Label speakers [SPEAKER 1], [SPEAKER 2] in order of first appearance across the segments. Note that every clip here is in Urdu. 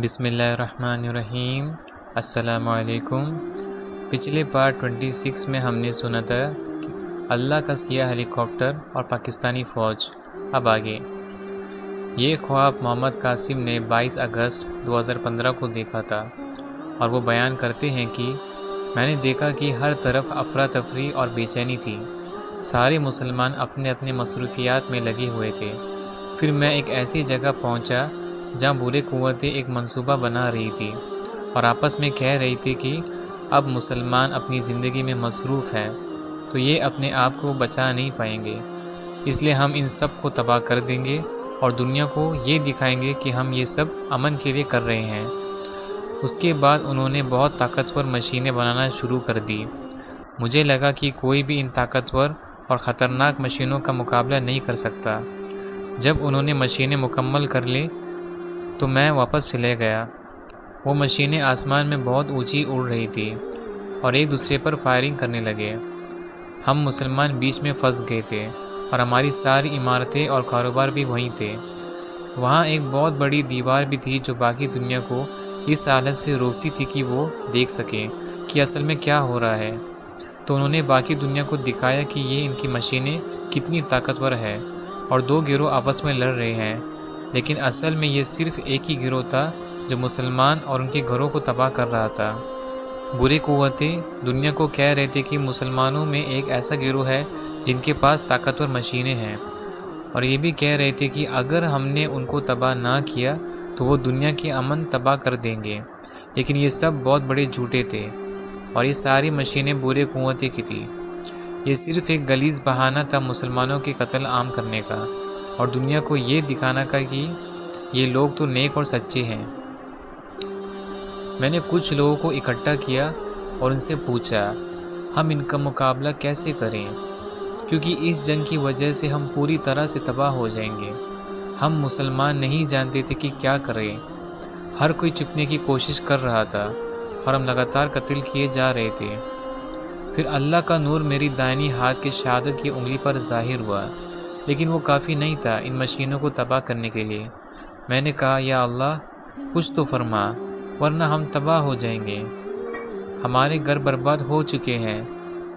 [SPEAKER 1] بسم اللہ الرحمن الرحیم۔ السلام علیکم۔ پچھلے پارٹ 26 میں ہم نے سنا تھا کہ اللہ کا سیاہ ہیلی کاپٹر اور پاکستانی فوج۔ اب آگے یہ خواب محمد قاسم نے 22 اگست 2015 کو دیکھا تھا، اور وہ بیان کرتے ہیں کہ میں نے دیکھا کہ ہر طرف افراتفری اور بے چینی تھی۔ سارے مسلمان اپنے اپنے مصروفیات میں لگے ہوئے تھے۔ پھر میں ایک ایسی جگہ پہنچا جہاں بری قوتیں ایک منصوبہ بنا رہی تھی اور آپس میں کہہ رہی تھی کہ اب مسلمان اپنی زندگی میں مصروف ہیں تو یہ اپنے آپ کو بچا نہیں پائیں گے، اس لیے ہم ان سب کو تباہ کر دیں گے اور دنیا کو یہ دکھائیں گے کہ ہم یہ سب امن کے لیے کر رہے ہیں۔ اس کے بعد انہوں نے بہت طاقتور مشینیں بنانا شروع کر دی۔ مجھے لگا کہ کوئی بھی ان طاقتور اور خطرناک مشینوں کا مقابلہ نہیں کر سکتا۔ جب انہوں نے مشینیں مکمل کر لیں تو میں واپس چلے گیا۔ وہ مشینیں آسمان میں بہت اونچی اڑ رہی تھی اور ایک دوسرے پر فائرنگ کرنے لگے۔ ہم مسلمان بیچ میں پھنس گئے تھے اور ہماری ساری عمارتیں اور کاروبار بھی وہیں تھے۔ وہاں ایک بہت بڑی دیوار بھی تھی جو باقی دنیا کو اس حالت سے روکتی تھی کہ وہ دیکھ سکیں کہ اصل میں کیا ہو رہا ہے۔ تو انہوں نے باقی دنیا کو دکھایا کہ یہ ان کی مشینیں کتنی طاقتور ہے اور دو گروہ آپس میں لڑ رہے ہیں، لیکن اصل میں یہ صرف ایک ہی گروہ تھا جو مسلمان اور ان کے گھروں کو تباہ کر رہا تھا۔ بری قوتیں دنیا کو کہہ رہے تھے کہ مسلمانوں میں ایک ایسا گروہ ہے جن کے پاس طاقتور مشینیں ہیں، اور یہ بھی کہہ رہے تھے کہ اگر ہم نے ان کو تباہ نہ کیا تو وہ دنیا کی امن تباہ کر دیں گے، لیکن یہ سب بہت بڑے جھوٹے تھے اور یہ ساری مشینیں بری قوتیں کی تھی۔ یہ صرف ایک غلیظ بہانہ تھا مسلمانوں کے قتل عام کرنے کا اور دنیا کو یہ دکھانا کا کہ یہ لوگ تو نیک اور سچے ہیں۔ میں نے کچھ لوگوں کو اکٹھا کیا اور ان سے پوچھا ہم ان کا مقابلہ کیسے کریں، کیونکہ اس جنگ کی وجہ سے ہم پوری طرح سے تباہ ہو جائیں گے۔ ہم مسلمان نہیں جانتے تھے کہ کیا کریں۔ ہر کوئی چھپنے کی کوشش کر رہا تھا اور ہم لگاتار قتل کیے جا رہے تھے۔ پھر اللہ کا نور میری دائنی ہاتھ کی شہادت کی انگلی پر ظاہر ہوا، لیکن وہ کافی نہیں تھا ان مشینوں کو تباہ کرنے کے لیے۔ میں نے کہا یا اللہ کچھ تو فرما، ورنہ ہم تباہ ہو جائیں گے۔ ہمارے گھر برباد ہو چکے ہیں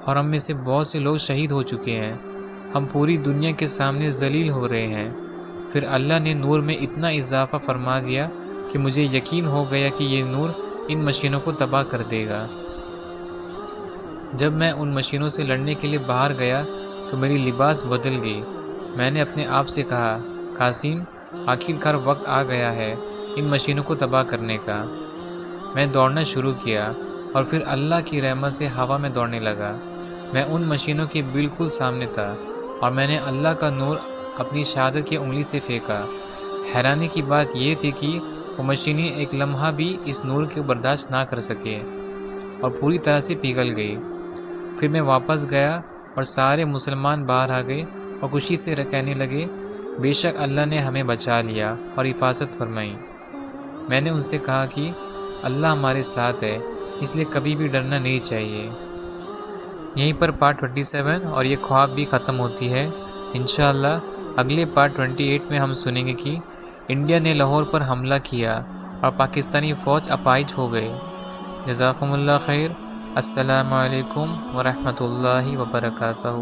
[SPEAKER 1] اور ہم میں سے بہت سے لوگ شہید ہو چکے ہیں۔ ہم پوری دنیا کے سامنے ذلیل ہو رہے ہیں۔ پھر اللہ نے نور میں اتنا اضافہ فرما دیا کہ مجھے یقین ہو گیا کہ یہ نور ان مشینوں کو تباہ کر دے گا۔ جب میں ان مشینوں سے لڑنے کے لیے باہر گیا تو میری لباس بدل گئی۔ میں نے اپنے آپ سے کہا قاسم آخرکار وقت آ گیا ہے ان مشینوں کو تباہ کرنے کا۔ میں دوڑنا شروع کیا اور پھر اللہ کی رحمت سے ہوا میں دوڑنے لگا۔ میں ان مشینوں کے بالکل سامنے تھا اور میں نے اللہ کا نور اپنی شہادت کی انگلی سے پھینکا۔ حیرانی کی بات یہ تھی کہ وہ مشینیں ایک لمحہ بھی اس نور کو برداشت نہ کر سکے اور پوری طرح سے پگھل گئی۔ پھر میں واپس گیا اور سارے مسلمان باہر آ گئے اور خوشی سے کہنے لگے بے شک اللہ نے ہمیں بچا لیا اور حفاظت فرمائی۔ میں نے ان سے کہا کہ اللہ ہمارے ساتھ ہے، اس لیے کبھی بھی ڈرنا نہیں چاہیے۔ یہیں پر پارٹ 27 اور یہ خواب بھی ختم ہوتی ہے۔ انشاءاللہ اگلے پارٹ 28 میں ہم سنیں گے کہ انڈیا نے لاہور پر حملہ کیا اور پاکستانی فوج اپائج ہو گئے۔ جزاکم اللہ خیر۔ السلام علیکم ورحمۃ اللہ وبرکاتہ۔